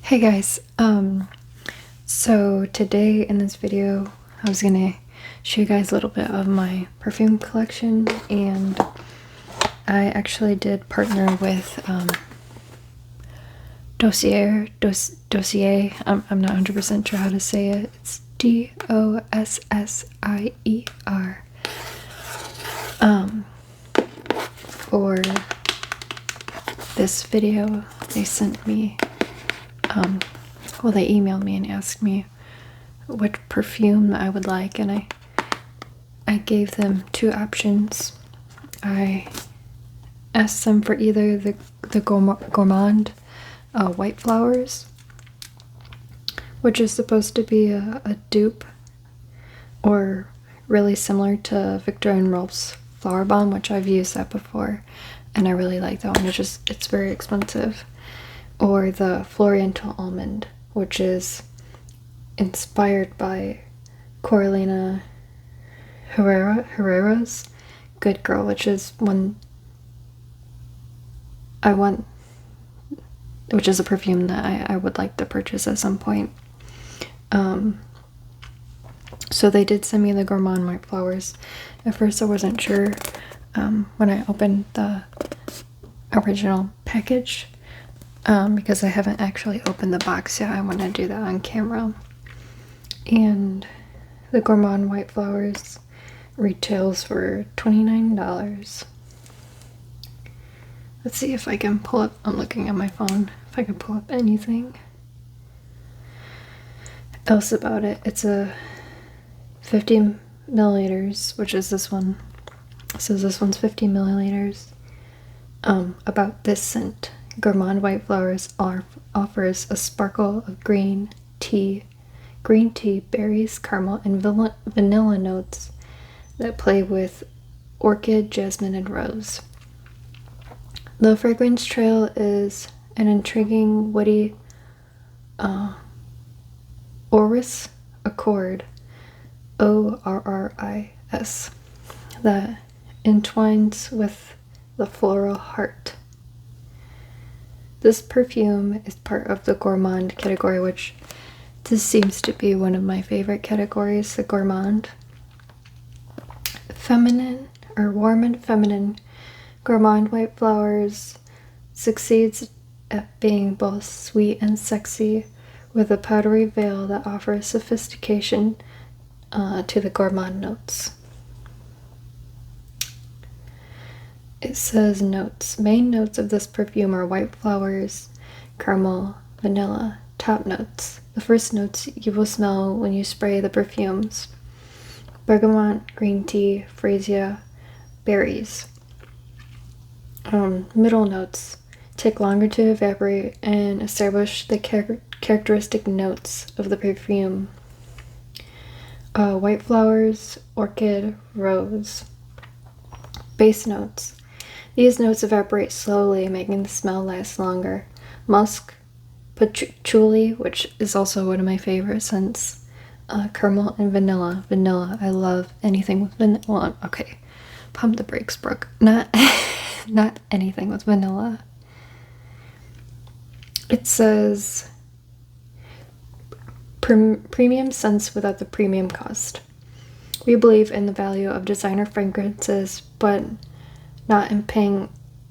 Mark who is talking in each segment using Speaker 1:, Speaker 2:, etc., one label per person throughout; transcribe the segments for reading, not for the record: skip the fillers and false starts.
Speaker 1: Hey guys, so today in this video I was gonna show you guys a little bit of my perfume collection, and I actually did partner with Dossier. I'm not 100% sure how to say it. It's Dossier. For this video they sent me well, they emailed me and asked me what perfume I would like, and I gave them two options. I asked them for either the Gourmand White Flowers, which is supposed to be a dupe or really similar to Victor and Rolf's Flower Bomb, which I've used that before, and I really like that one. It's very expensive. Or the Floriental Almond, which is inspired by Carolina Herrera's Good Girl, which is one I want, which is a perfume that I would like to purchase at some point. So they did send me the Gourmand White Flowers. At first I wasn't sure when I opened the original package. Because I haven't actually opened the box yet. I want to do that on camera. And the Gourmand White Flowers retails for $29. Let's see if I can pull up, I'm looking at my phone, if I can pull up anything else about it. It's a 50 milliliters, which is this one. So this one's 50 milliliters. About this scent. Gourmand White Flowers offers a sparkle of green tea, berries, caramel, and vanilla notes that play with orchid, jasmine, and rose. The fragrance trail is an intriguing, woody orris accord, ORRIS, that entwines with the floral heart. This perfume is part of the gourmand category, which this seems to be one of my favorite categories, the gourmand. Feminine, or warm and feminine, Gourmand White Flowers succeeds at being both sweet and sexy, with a powdery veil that offers sophistication to the gourmand notes. It says notes. Main notes of this perfume are white flowers, caramel, vanilla. Top notes. The first notes you will smell when you spray the perfumes: bergamot, green tea, freesia, berries. Middle notes take longer to evaporate and establish the characteristic notes of the perfume: white flowers, orchid, rose. Base notes. These notes evaporate slowly, making the smell last longer: musk, patchouli, which is also one of my favorite scents, caramel, and vanilla. Vanilla. I love anything with vanilla. Okay, pump the brakes, Brooke. Not anything with vanilla. It says premium scents without the premium cost. We believe in the value of designer fragrances, but not in paying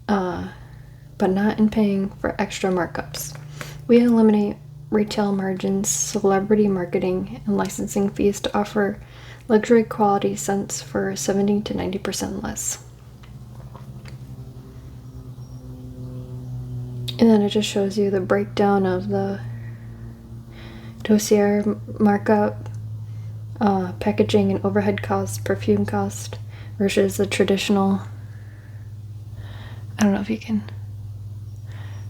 Speaker 1: for extra markups. We eliminate retail margins, celebrity marketing, and licensing fees to offer luxury quality scents for 70 to 90% less. And then it just shows you the breakdown of the Dossier markup, packaging and overhead cost, perfume cost, versus the traditional, I don't know if you can,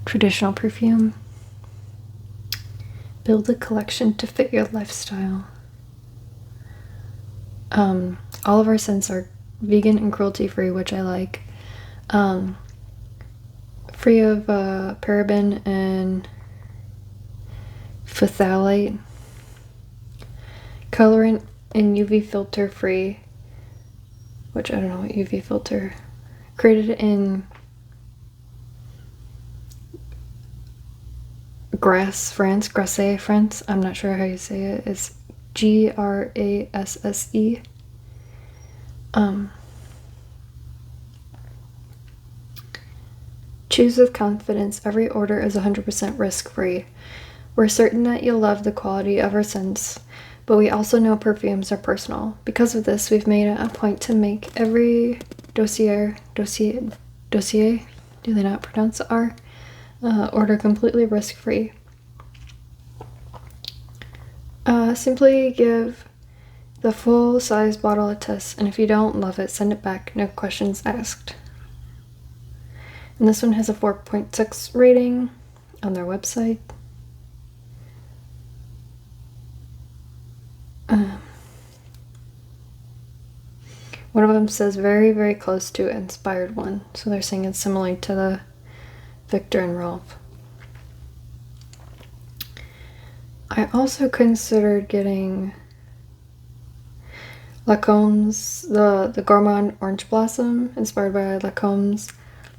Speaker 1: traditional perfume. Build a collection to fit your lifestyle. All of our scents are vegan and cruelty free, which I like. Free of paraben and phthalate. Colorant and UV filter free, which I don't know what UV filter. Created in Grasse, France. I'm not sure how you say it. It's Grasse. Choose with confidence. Every order is 100% risk-free. We're certain that you'll love the quality of our scents, but we also know perfumes are personal. Because of this, we've made it a point to make every dossier, do they not pronounce the R? Order completely risk-free. Simply give the full-size bottle a test, and if you don't love it, send it back. No questions asked. And this one has a 4.6 rating on their website. One of them says very, very close to inspired one. So they're saying it's similar to the Victor and Rolf. I also considered getting Lacome's, the Gourmand Orange Blossom, inspired by Lacome's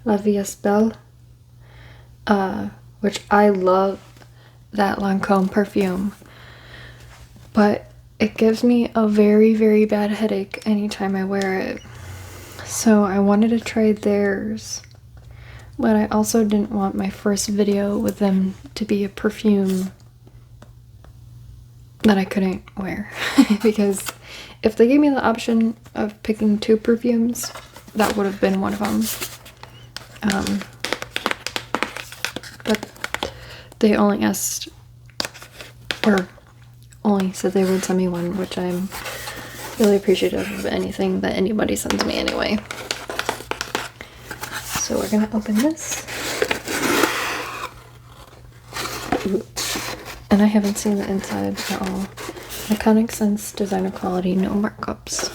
Speaker 1: La Vie est Belle, which I love that Lancome perfume, but it gives me a very, very bad headache anytime I wear it. So I wanted to try theirs, but I also didn't want my first video with them to be a perfume that I couldn't wear. Because if they gave me the option of picking 2 perfumes, that would have been one of them. But they only asked, or only said they would send me one, which I'm really appreciative of anything that anybody sends me anyway. So we're gonna open this. Ooh. And I haven't seen the inside at all. Iconic Scents, designer quality, no markups.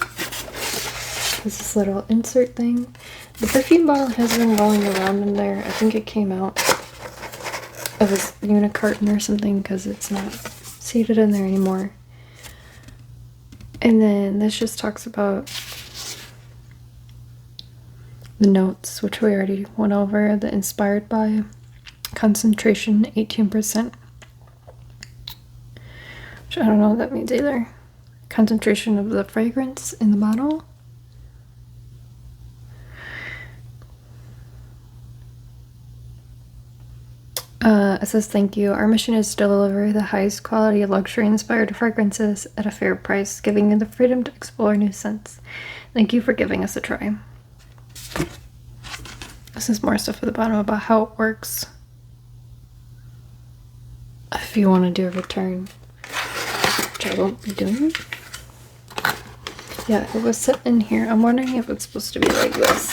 Speaker 1: There's this little insert thing. The perfume bottle has been rolling around in there. I think it came out of this unicarton or something because it's not seated in there anymore. And then this just talks about the notes, which we already went over. The inspired by, concentration 18%, which I don't know what that means either. Concentration of the fragrance in the bottle. It says, thank you. Our mission is to deliver the highest quality luxury-inspired fragrances at a fair price, giving you the freedom to explore new scents. Thank you for giving us a try. This is more stuff at the bottom about how it works. If you want to do a return, which I won't be doing. Yeah, it was set in here. I'm wondering if it's supposed to be like this.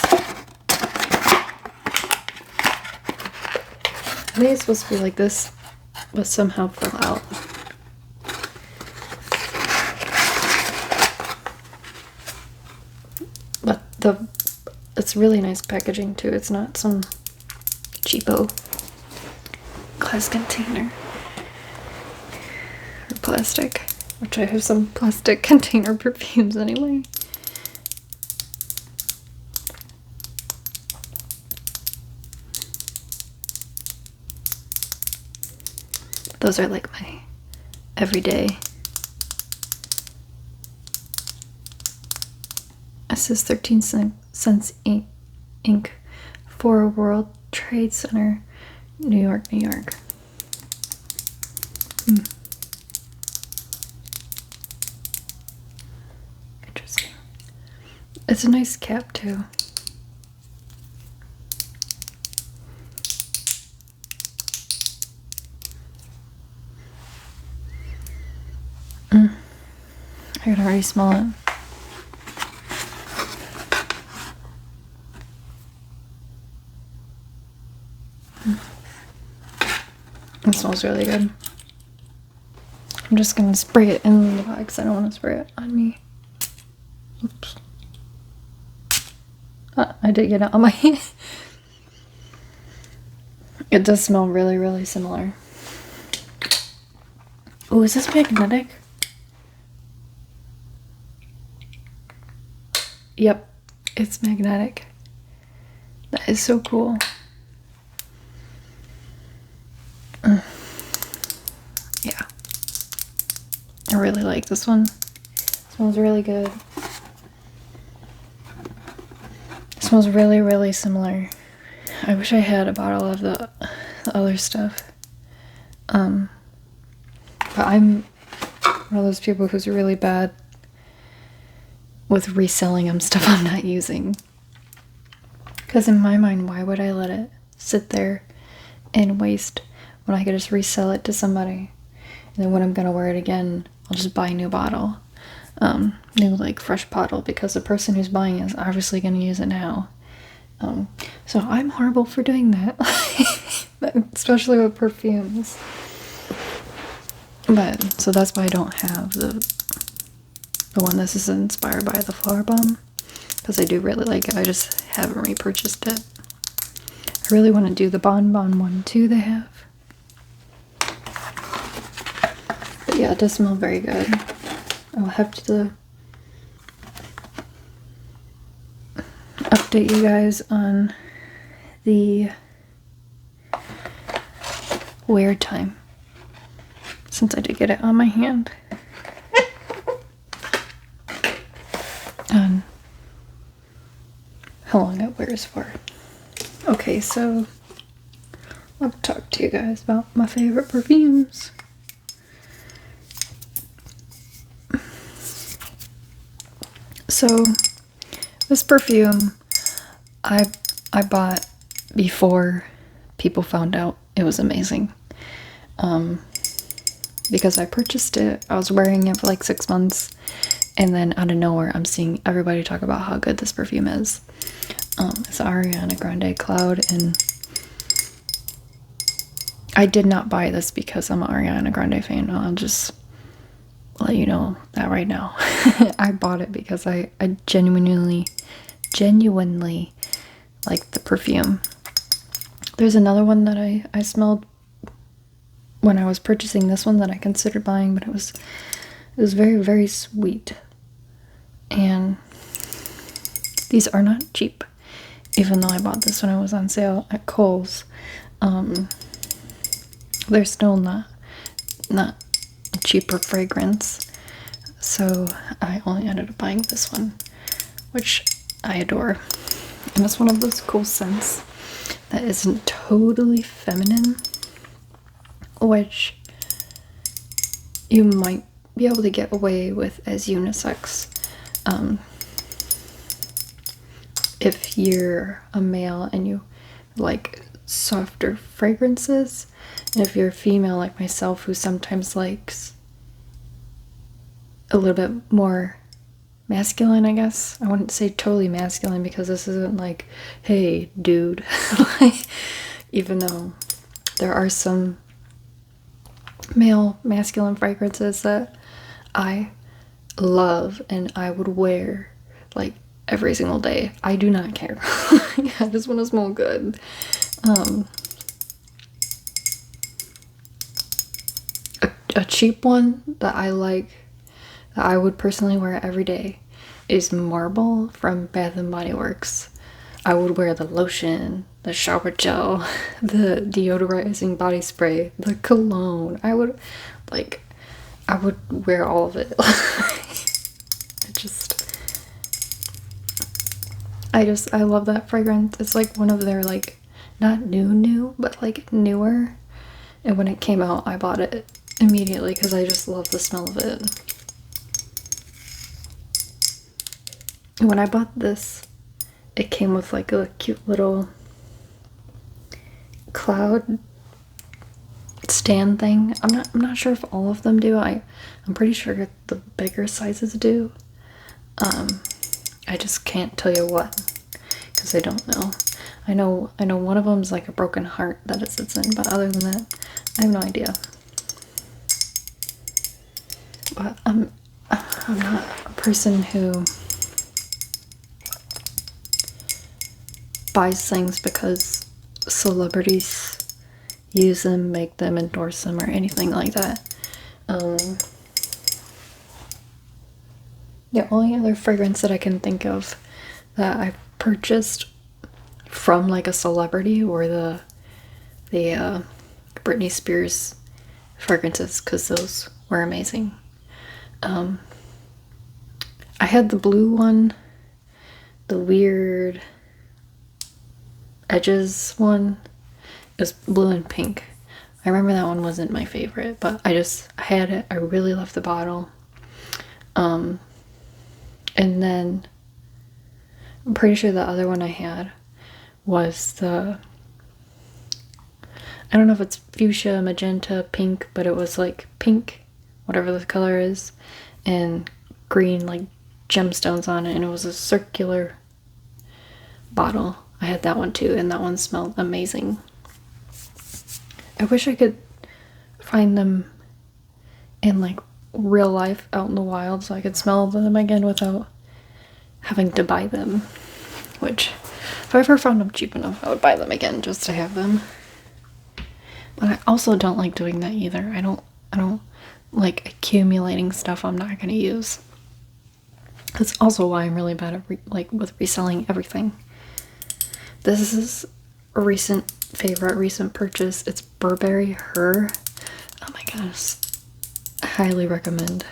Speaker 1: I think it's supposed to be like this, but somehow fell out. But it's really nice packaging too. It's not some cheapo glass container or plastic, which I have some plastic container perfumes anyway. Those are like my everyday. This is 13 cents ink for World Trade Center, New York, New York. Interesting. It's a nice cap too. I can already smell it. It smells really good. I'm just gonna spray it in the bag because I don't want to spray it on me. Oops. I did get it on my hand. It does smell really, really similar. Oh, is this magnetic? Yep, it's magnetic. That is so cool. really like this one. It smells really good. It smells really, really similar. I wish I had a bottle of the other stuff. But I'm one of those people who's really bad with reselling them stuff I'm not using. Because in my mind, why would I let it sit there and waste when I could just resell it to somebody? And then when I'm gonna wear it again, I'll just buy a new bottle. New like fresh bottle, because the person who's buying it is obviously gonna use it now. So I'm horrible for doing that. Especially with perfumes. But, so that's why I don't have the one this is inspired by, the Flower Bomb. Because I do really like it, I just haven't repurchased it. I really want to do the Bon Bon one too they have. But yeah, it does smell very good. I'll have to update you guys on the wear time, since I did get it on my hand. And how long it wears for. Okay, so I'll talk to you guys about my favorite perfumes. So this perfume I bought before people found out it was amazing. Because I purchased it, I was wearing it for like 6 months, and then out of nowhere I'm seeing everybody talk about how good this perfume is. It's Ariana Grande Cloud, and I did not buy this because I'm an Ariana Grande fan. I'll just let you know that right now. I bought it because I genuinely like the perfume. There's another one that I smelled when I was purchasing this one that I considered buying, but it was very, very sweet. And these are not cheap, even though I bought this when it was on sale at Kohl's. They're still not a cheaper fragrance, so I only ended up buying this one, which I adore. And it's one of those cool scents that isn't totally feminine, which you might be able to get away with as unisex. If you're a male and you like softer fragrances, and if you're a female like myself who sometimes likes a little bit more masculine, I guess. I wouldn't say totally masculine, because this isn't like, hey dude, even though there are some male masculine fragrances that I love and I would wear like every single day. I do not care. I just want to smell good. A cheap one that I like, that I would personally wear every day, is Marble from Bath and Body Works. I would wear the lotion, the shower gel, the deodorizing body spray, the cologne. I would wear all of it. I love that fragrance. It's like one of their, like, not new, but like newer. And when it came out, I bought it immediately because I just love the smell of it. When I bought this, it came with like a cute little cloud stand thing. I'm not sure if all of them do. I'm pretty sure the bigger sizes do. I just can't tell you what, because I don't know. I know one of them is like a broken heart that it sits in, but other than that, I have no idea. But I'm not a person who buys things because celebrities use them, make them, endorse them, or anything like that. The only other fragrance that I can think of that I purchased from like a celebrity were the Britney Spears fragrances, because those were amazing. I had the blue one, the weird edges one. It was blue and pink. I remember that one wasn't my favorite, but I had it. I really loved the bottle. And then I'm pretty sure the other one I had was the, I don't know if it's fuchsia, magenta, pink, but it was like pink, whatever the color is, and green like gemstones on it, and it was a circular bottle. I had that one too, and that one smelled amazing. I wish I could find them in like real life out in the wild so I could smell them again without having to buy them, which if I ever found them cheap enough, I would buy them again just to have them. But I also don't like doing that either. I don't like accumulating stuff I'm not gonna use. That's also why I'm really bad at with reselling everything. This is a recent favorite, recent purchase. It's Burberry Her. Oh my gosh, I highly recommend.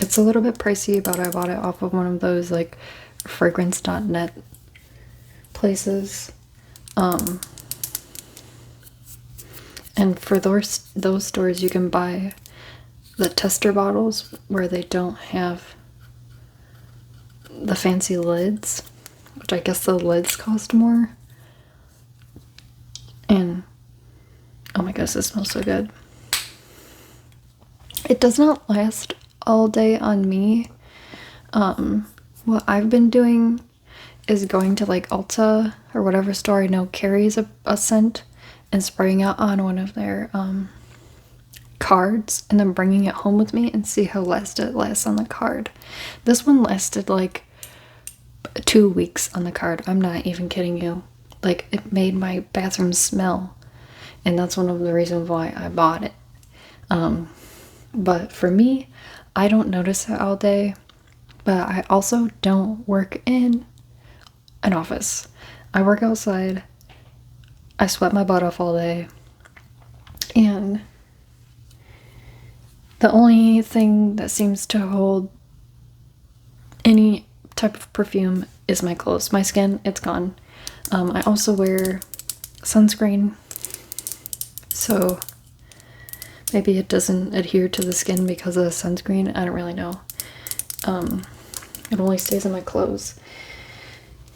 Speaker 1: It's a little bit pricey, but I bought it off of one of those like fragrance.net places. And for those stores, you can buy the tester bottles where they don't have the fancy lids, which I guess the lids cost more. And oh my gosh, this smells so good. It does not last all day on me. What I've been doing is going to like Ulta or whatever store I know carries a scent and spraying it on one of their cards and then bringing it home with me and see how it lasts on the card. This one lasted like 2 weeks on the card. I'm not even kidding you. Like, it made my bathroom smell, and that's one of the reasons why I bought it. But for me, I don't notice it all day, but I also don't work in an office. I work outside. I sweat my butt off all day, and the only thing that seems to hold any type of perfume is my clothes. My skin, it's gone. I also wear sunscreen, so maybe it doesn't adhere to the skin because of the sunscreen. I don't really know. It only stays in my clothes.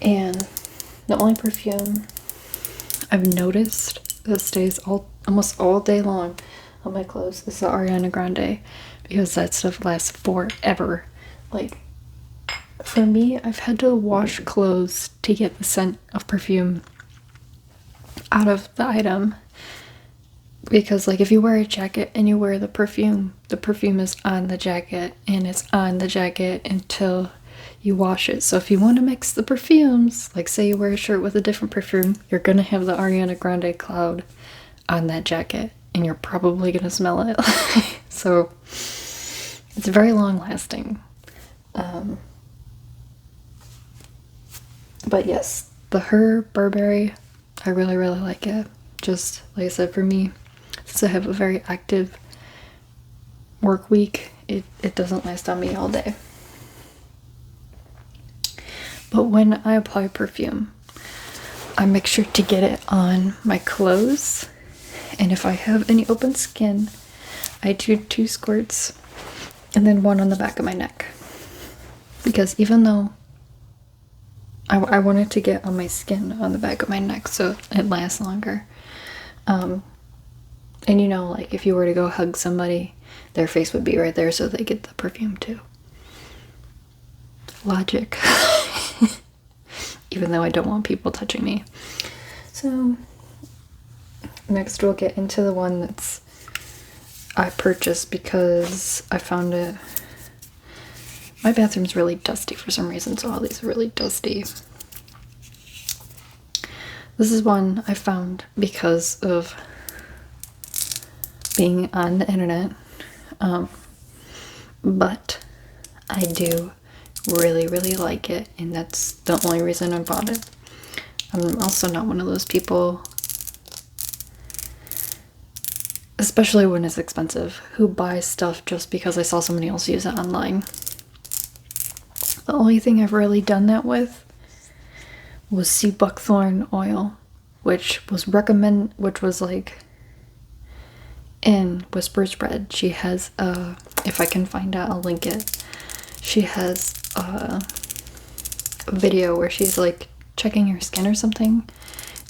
Speaker 1: And the only perfume I've noticed that stays almost all day long on my clothes is the Ariana Grande, because that stuff lasts forever. Like, for me, I've had to wash clothes to get the scent of perfume out of the item, because like if you wear a jacket and you wear the perfume is on the jacket, and it's on the jacket until you wash it. So if you want to mix the perfumes, like say you wear a shirt with a different perfume, you're gonna have the Ariana Grande Cloud on that jacket, and you're probably gonna smell it. So it's very long lasting. But yes, the Her Burberry, I really, really like it. Just like I said, for me, since I have a very active work week, it doesn't last on me all day. But when I apply perfume, I make sure to get it on my clothes, and if I have any open skin, I do 2 squirts and then 1 on the back of my neck, because even though I want it to get on my skin on the back of my neck so it lasts longer. And you know, like if you were to go hug somebody, their face would be right there so they get the perfume too. Logic. Even though I don't want people touching me. So next we'll get into the one that's I purchased because I found it. My bathroom's really dusty for some reason, so all these are really dusty. This is one I found because of being on the internet, but I do really, really like it, and that's the only reason I bought it. I'm also not one of those people especially when it's expensive. Who buys stuff just because I saw somebody else use it online? The only thing I've really done that with was sea buckthorn oil, which was like in Whisper Spread. She has if I can find out, I'll link it. She has a video where she's like checking your skin or something,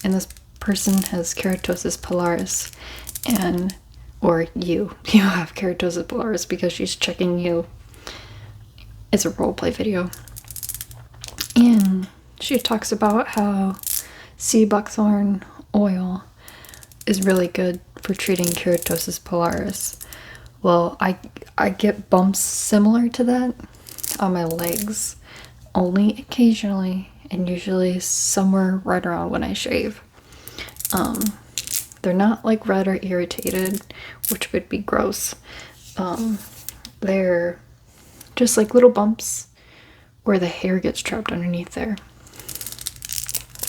Speaker 1: and this person has keratosis pilaris, and or you have keratosis pilaris because she's checking you. It's a roleplay video, and she talks about how sea buckthorn oil is really good for treating keratosis pilaris. Well, I get bumps similar to that on my legs, only occasionally, and usually somewhere right around when I shave. They're not like red or irritated, which would be gross. They're just like little bumps where the hair gets trapped underneath there.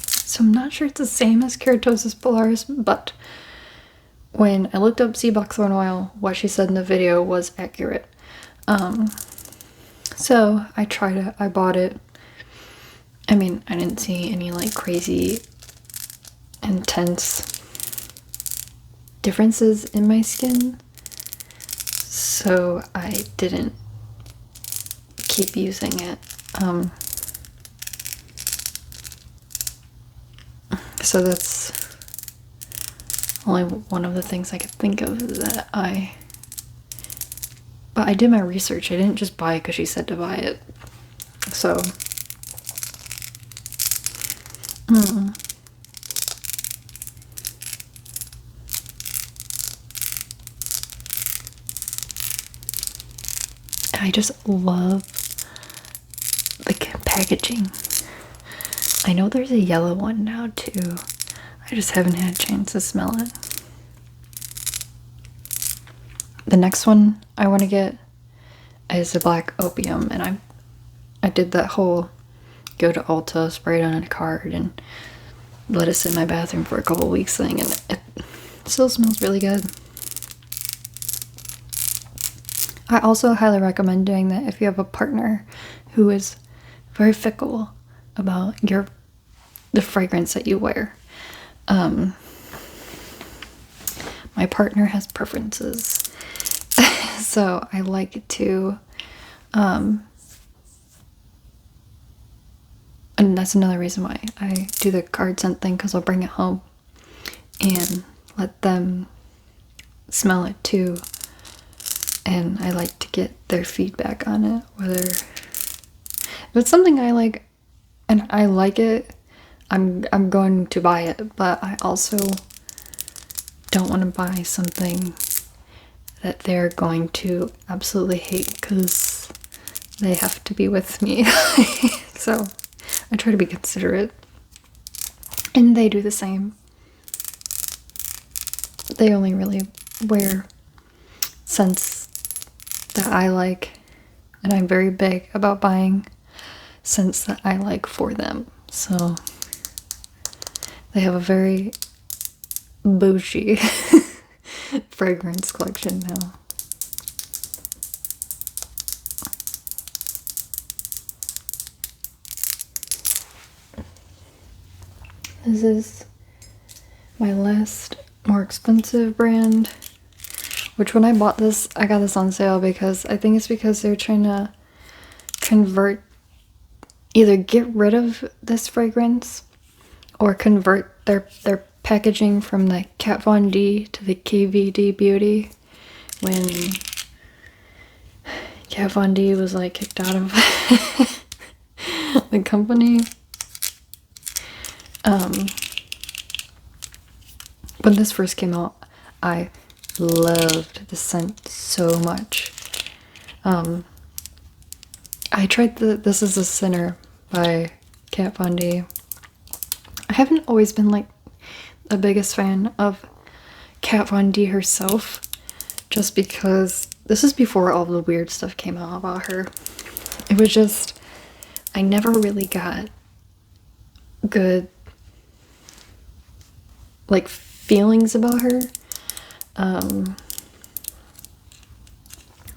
Speaker 1: So I'm not sure it's the same as keratosis pilaris, but when I looked up sea buckthorn oil, what she said in the video was accurate. So I tried it, I bought it. I mean, I didn't see any like crazy intense differences in my skin, so I didn't keep using it. So that's only one of the things I could think of that but I did my research. I didn't just buy it because she said to buy it. So I just love the packaging. I know there's a yellow one now too. I just haven't had a chance to smell it. The next one I want to get is the black opium, and I did that whole go to Ulta, spray it on a card, and let it sit in my bathroom for a couple weeks thing, and it still smells really good. I also highly recommend doing that if you have a partner who is very fickle about the fragrance that you wear. My partner has preferences, so I like to, and that's another reason why I do the card scent thing, because I'll bring it home and let them smell it too. And I like to get their feedback on it, whether if it's something I like and I like it, I'm going to buy it, but I also don't want to buy something that they're going to absolutely hate because they have to be with me. So I try to be considerate, and they do the same. They only really wear scents that I like, and I'm very big about buying scents that I like for them. So they have a very bougie fragrance collection now. This is my last more expensive brand, which when I bought this, I got this on sale because I think it's because they're trying to either get rid of this fragrance or convert their packaging from the Kat Von D to the KVD Beauty, when Kat Von D was like kicked out of the company. When this first came out, I loved the scent so much. I tried This Is a Sinner by Kat Von D. I haven't always been like the biggest fan of Kat Von D herself, just because this is before all the weird stuff came out about her. It was just, I never really got good like feelings about her.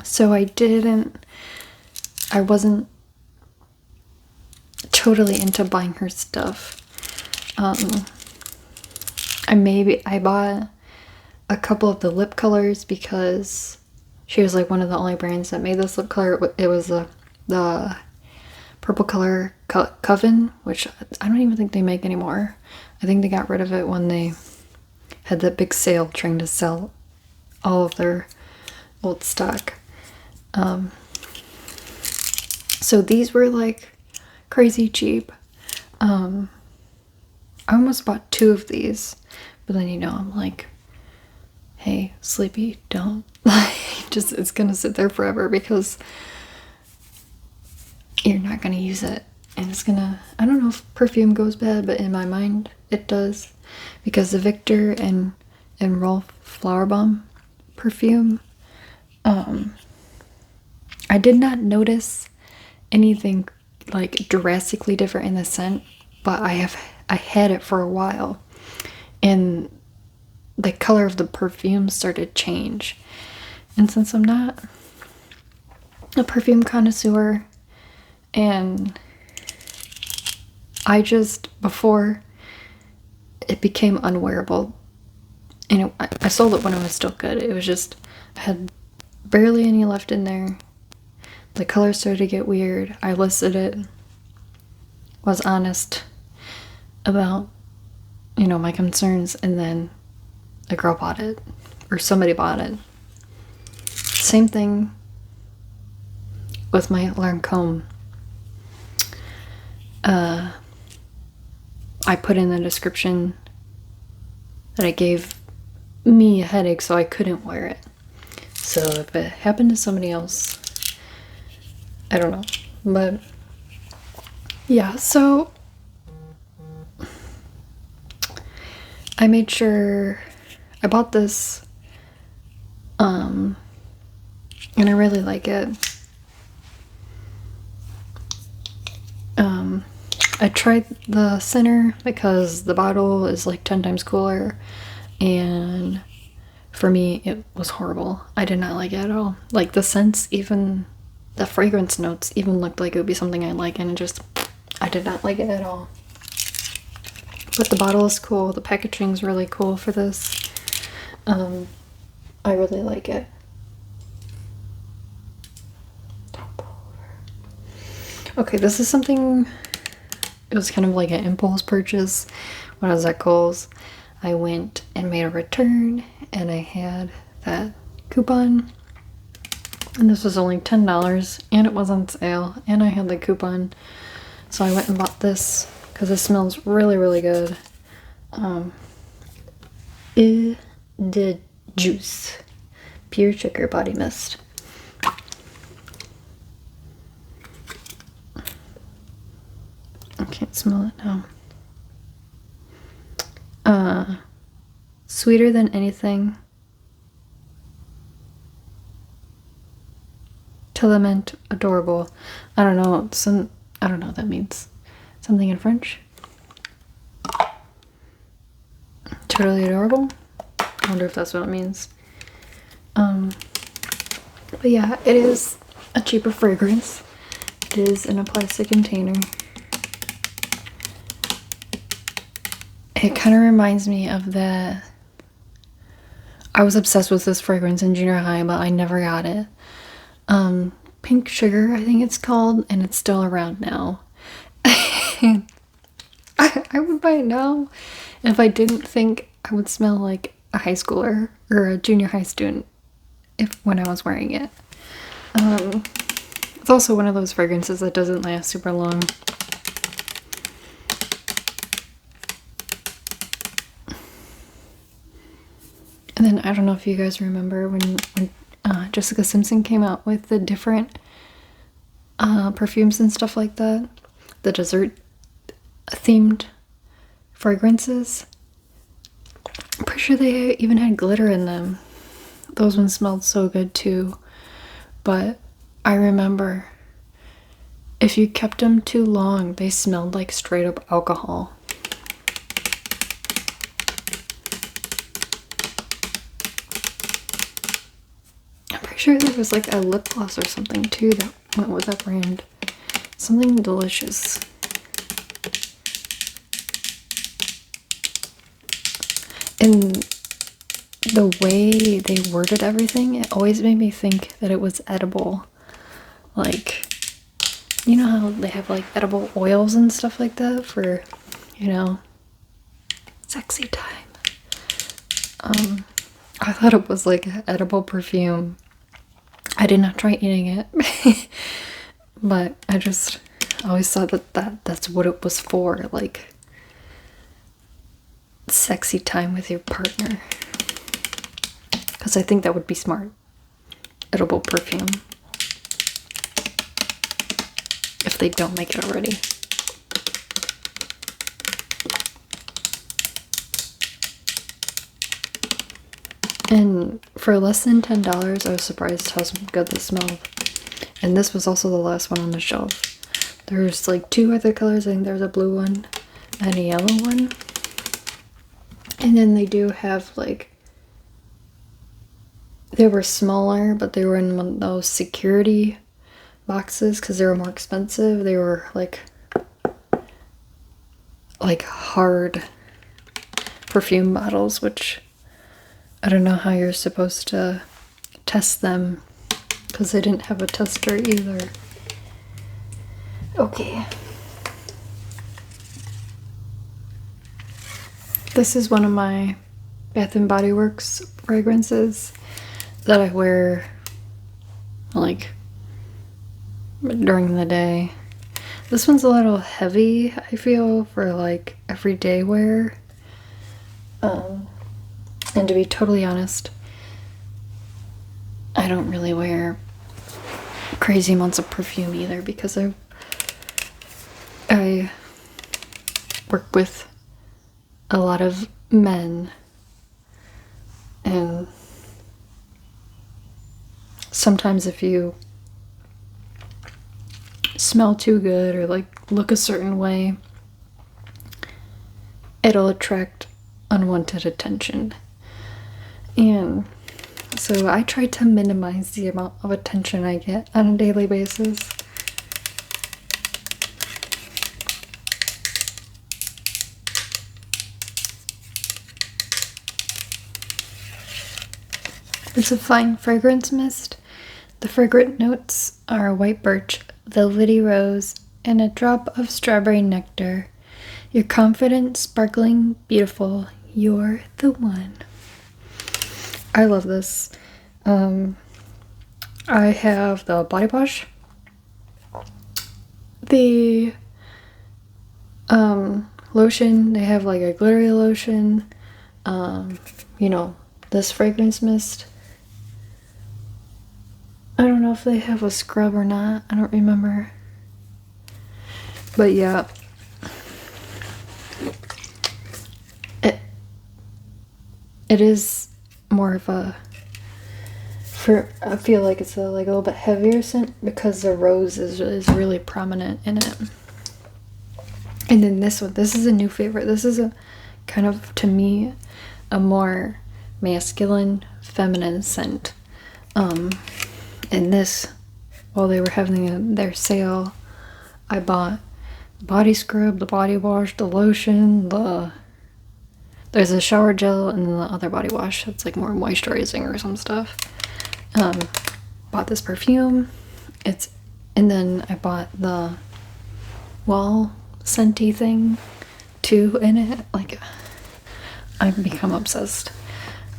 Speaker 1: So I wasn't totally into buying her stuff. I bought a couple of the lip colors because she was like one of the only brands that made this lip color. It was the purple color Coven, which I don't even think they make anymore. I think they got rid of it when they had that big sale trying to sell all of their old stock. So these were like crazy cheap. I almost bought 2 of these, but then, you know, I'm like, hey, Sleepy, don't. Just, it's gonna sit there forever because you're not gonna use it. And it's gonna, I don't know if perfume goes bad, but in my mind it does. Because the Victor and Rolf Flower Bomb perfume, I did not notice anything like drastically different in the scent, but I had it for a while, and the color of the perfume started to change. And since I'm not a perfume connoisseur, and before it became unwearable, and I sold it when it was still good. It was just, I had barely any left in there. The color started to get weird. I listed it, was honest about, you know, my concerns, and then a girl bought it, or somebody bought it. Same thing with my Lancome. I put in the description that it gave me a headache, so I couldn't wear it. So if it happened to somebody else, I don't know. But yeah, so I made sure I bought this, and I really like it. I tried the center because the bottle is like 10 times cooler, and for me it was horrible. I did not like it at all. Like the scents, even the fragrance notes even looked like it would be something I like, and I did not like it at all. But the bottle is cool. The packaging's really cool for this. I really like it. Okay, this is something, it was kind of like an impulse purchase. When I was at Kohl's, I went and made a return, and I had that coupon, and this was only $10, and it was on sale, and I had the coupon, so I went and bought this because it smells really, really good. The Juice Pure Sugar Body Mist. I can't smell it now. Sweeter than anything. Tellement adorable. I don't know. I don't know what that means. Something in French. Totally adorable. I wonder if that's what it means. But yeah, it is a cheaper fragrance. It is in a plastic container. It kind of reminds me of that. I was obsessed with this fragrance in junior high, but I never got it. Pink Sugar, I think it's called, and it's still around now. I would buy it now if I didn't think I would smell like a high schooler or a junior high student when I was wearing it. It's also one of those fragrances that doesn't last super long. And then I don't know if you guys remember when Jessica Simpson came out with the different perfumes and stuff like that, the dessert themed fragrances. I'm pretty sure they even had glitter in them. Those ones smelled so good too. But I remember if you kept them too long, they smelled like straight up alcohol. sure there was like a lip gloss or something too that went with that brand. Something delicious. And the way they worded everything, it always made me think that it was edible. Like, you know how they have like edible oils and stuff like that for, you know, sexy time. I thought it was like an edible perfume. I did not try eating it, but I just always thought that's what it was for, like sexy time with your partner. Because I think that would be smart. Edible perfume. If they don't make it already. And for less than $10, I was surprised how good they smelled. And this was also the last one on the shelf. There's like 2 other colors. I think there's a blue one and a yellow one. And then they do have like, they were smaller, but they were in one of those security boxes because they were more expensive. They were like hard perfume bottles, which I don't know how you're supposed to test them because they didn't have a tester either. Okay. This is one of my Bath & Body Works fragrances that I wear like during the day. This one's a little heavy, I feel, for like everyday wear. And to be totally honest, I don't really wear crazy amounts of perfume either because I work with a lot of men, and sometimes if you smell too good or like look a certain way, it'll attract unwanted attention. And so I try to minimize the amount of attention I get on a daily basis. It's a fine fragrance mist. The fragrant notes are white birch, velvety rose, and a drop of strawberry nectar. You're confident, sparkling, beautiful. You're the one. I love this. I have the body wash, the lotion. They have like a glittery lotion. You know, this fragrance mist. I don't know if they have a scrub or not. I don't remember. But yeah. It is more of a, I feel like it's a little bit heavier scent because the rose is really prominent in it. And then this one, this is a new favorite. This is a kind of, to me, a more masculine, feminine scent. And this, while they were having their sale, I bought the body scrub, the body wash, the lotion, there's a shower gel, and then the other body wash that's like more moisturizing or some stuff. Bought this perfume. And then I bought the wall scenty thing too in it. Like, I've become obsessed.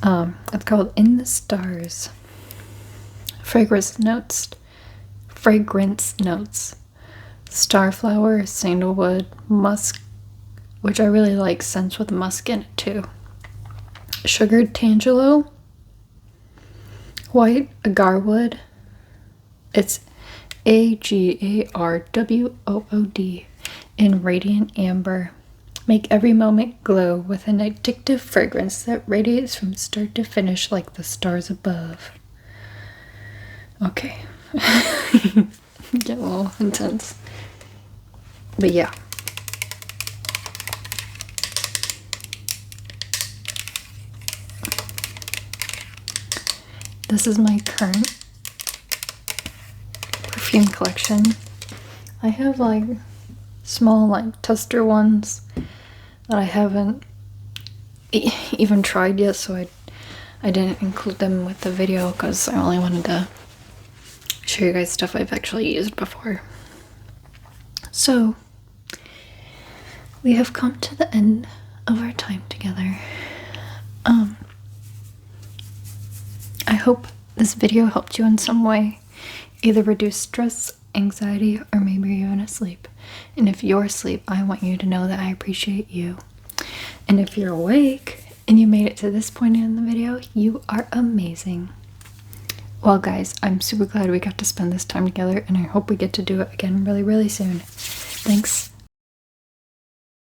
Speaker 1: It's called In the Stars. Fragrance notes. Starflower, sandalwood, musk, which I really like, scents with musk in it too. Sugared tangelo, white agarwood. It's AGARWOOD in radiant amber. Make every moment glow with an addictive fragrance that radiates from start to finish like the stars above. Okay. Get a little intense. But yeah. This is my current perfume collection. I have like small like tester ones that I haven't even tried yet, so I didn't include them with the video because I only wanted to show you guys stuff I've actually used before. So we have come to the end of our time together. I hope this video helped you in some way, either reduce stress, anxiety, or maybe even asleep. And if you're asleep, I want you to know that I appreciate you. And if you're awake and you made it to this point in the video, you are amazing. Well guys, I'm super glad we got to spend this time together, and I hope we get to do it again really, really soon. Thanks